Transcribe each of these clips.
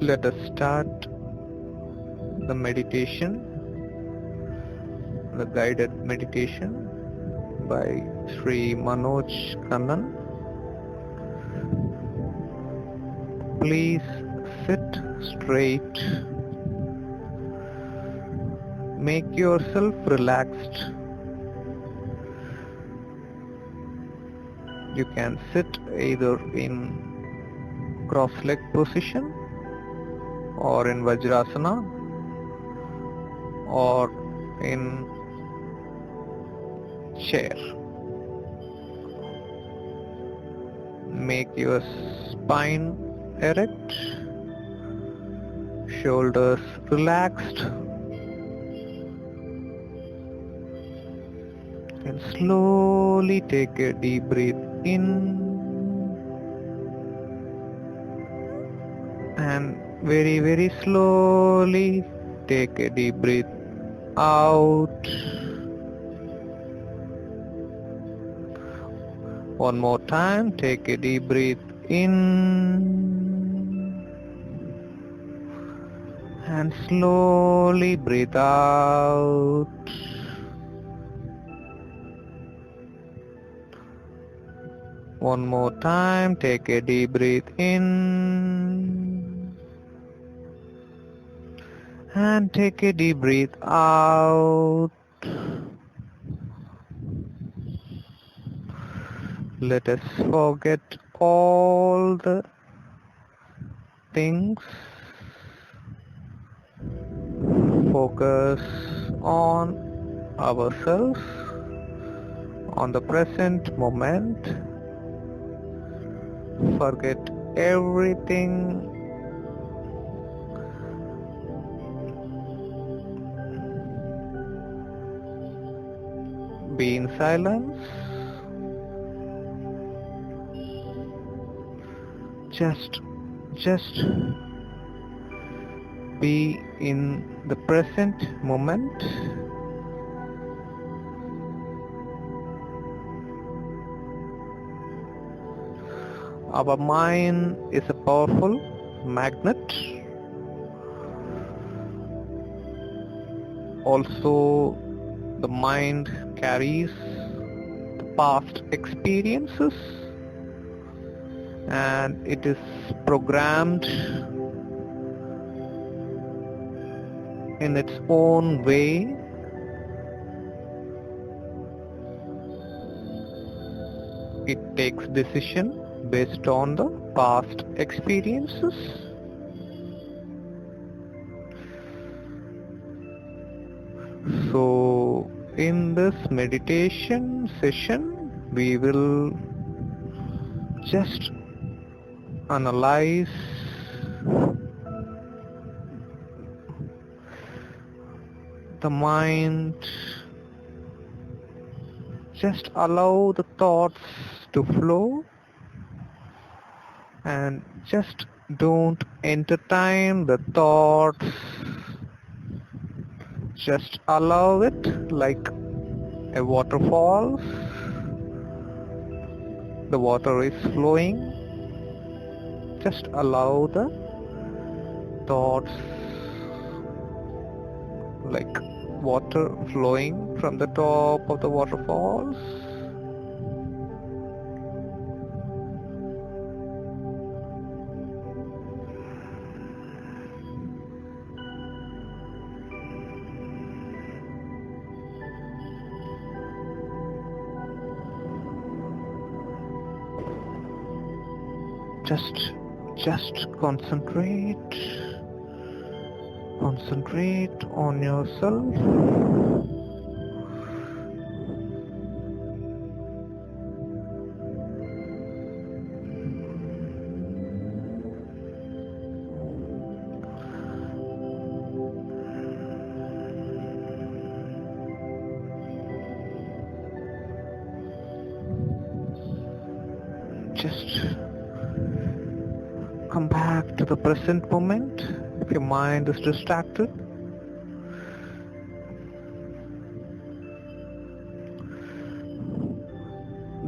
Let us start the meditation, the guided meditation by Shri Manoj Kannan. Please sit straight. Make yourself relaxed. You can sit either in cross-leg position or in vajrasana or in chair. Make your spine erect, shoulders relaxed, and slowly take a deep breath in and very slowly take a deep breath out. One more time, take a deep breath in and slowly breathe out. One more time, take a deep breath in and take a deep breath out. Let us forget all the things. Focus on ourselves, on the present moment. Forget everything. Be in silence. Just be in the present moment. Our mind is a powerful magnet. Also, the mind carries the past experiences and it is programmed in its own way. It takes decision based on the past experiences. So in this meditation session we will just analyze the mind. Just allow the thoughts to flow and just don't entertain the thoughts. Just allow it like a waterfall. The water is flowing. Just allow the thoughts like water flowing from the top of the waterfalls. Just concentrate on yourself. Just come back to the present moment if your mind is distracted.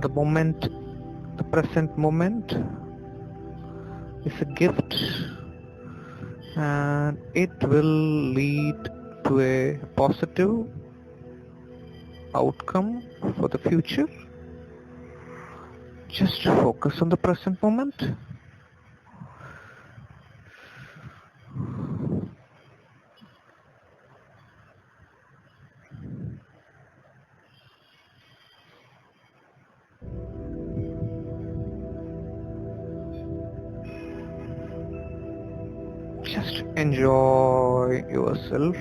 The moment, the present moment is a gift and it will lead to a positive outcome for the future. Just focus on the present moment. Just enjoy yourself.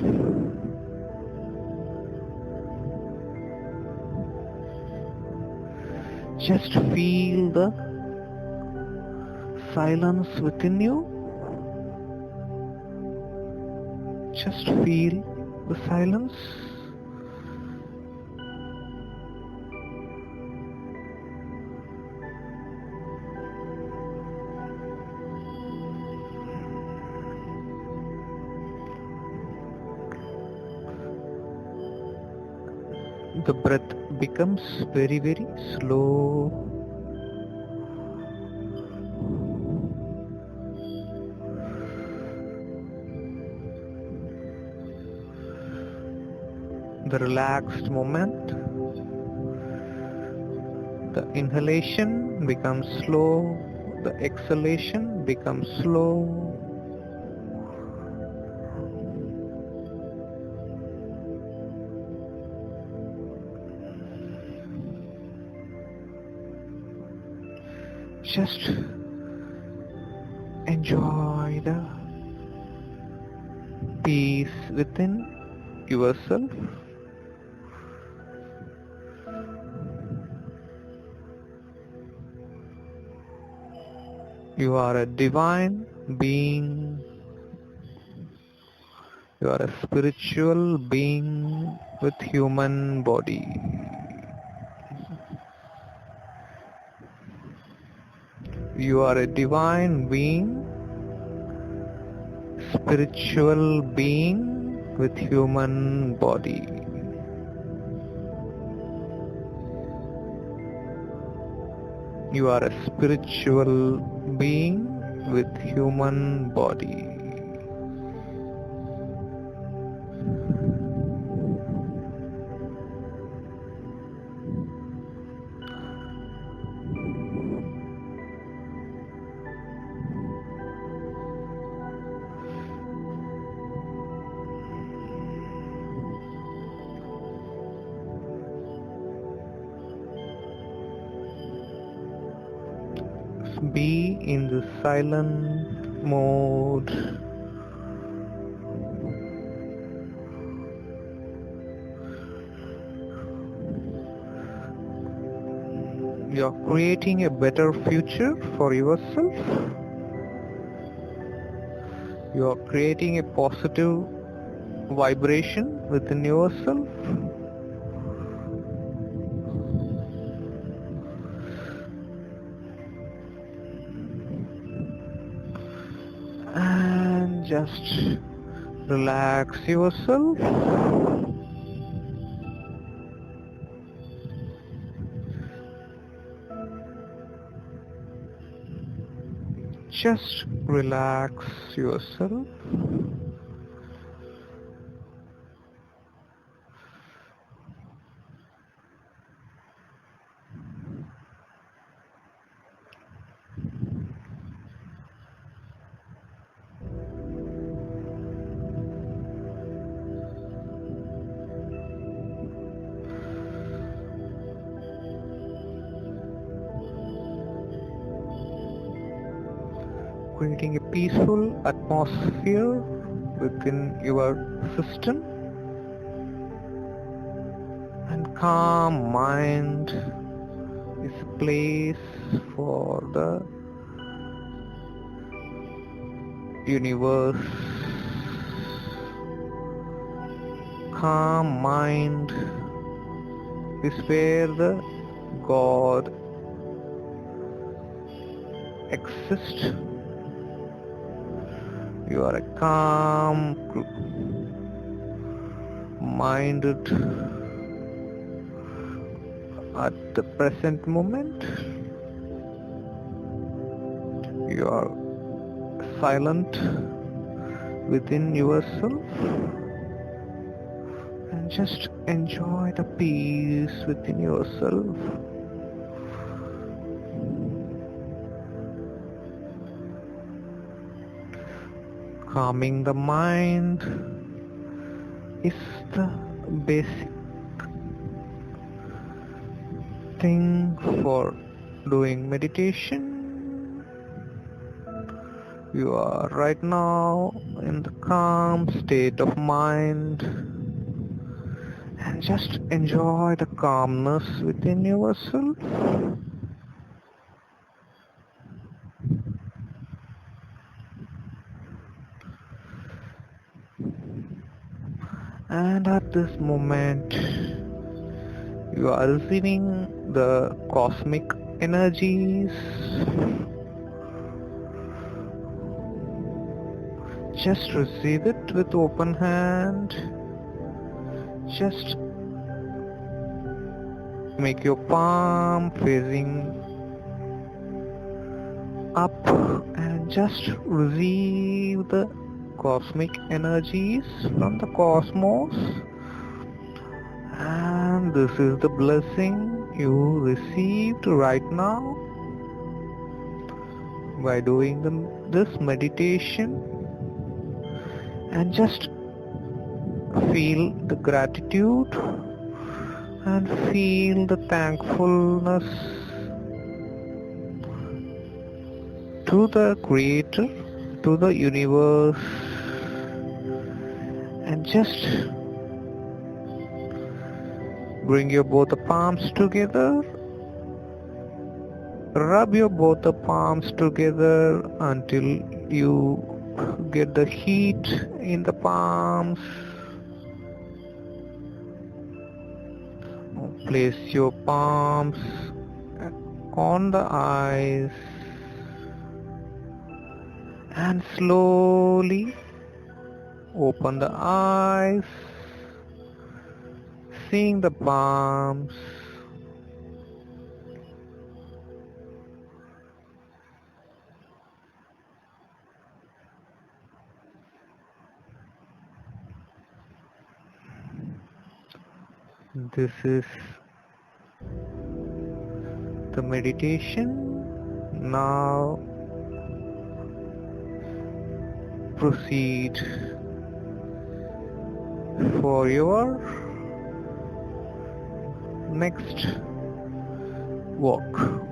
Just feel the silence within you. Just feel the silence. The breath becomes very, very slow. The relaxed moment, the inhalation becomes slow, the exhalation becomes slow. Just enjoy the peace within yourself. You are a divine being. You are a spiritual being with human body. You are a divine being, spiritual being with human body. You are a spiritual being with human body. Be in the silent mode. You are creating a better future for yourself. You are creating a positive vibration within yourself. And just relax yourself. Just relax yourself. Creating a peaceful atmosphere within your system, and calm mind is a place for the universe. Calm mind is where the God exists. You are a calm minded at the present moment. You are silent within yourself and just enjoy the peace within yourself. Calming the mind is the basic thing for doing meditation. You are right now in the calm state of mind and just enjoy the calmness within yourself. And at this moment, you are receiving the cosmic energies. Just receive it with open hand. Just make your palm facing up and just receive the cosmic energies from the cosmos. And this is the blessing you received right now by doing this meditation. And just feel the gratitude and feel the thankfulness to the Creator, to the universe, and just bring your both the palms together. Rub your both the palms together until you get the heat in the palms. Place your palms on the eyes and slowly open the eyes, seeing the palms. This is the meditation. Now proceed for your next walk.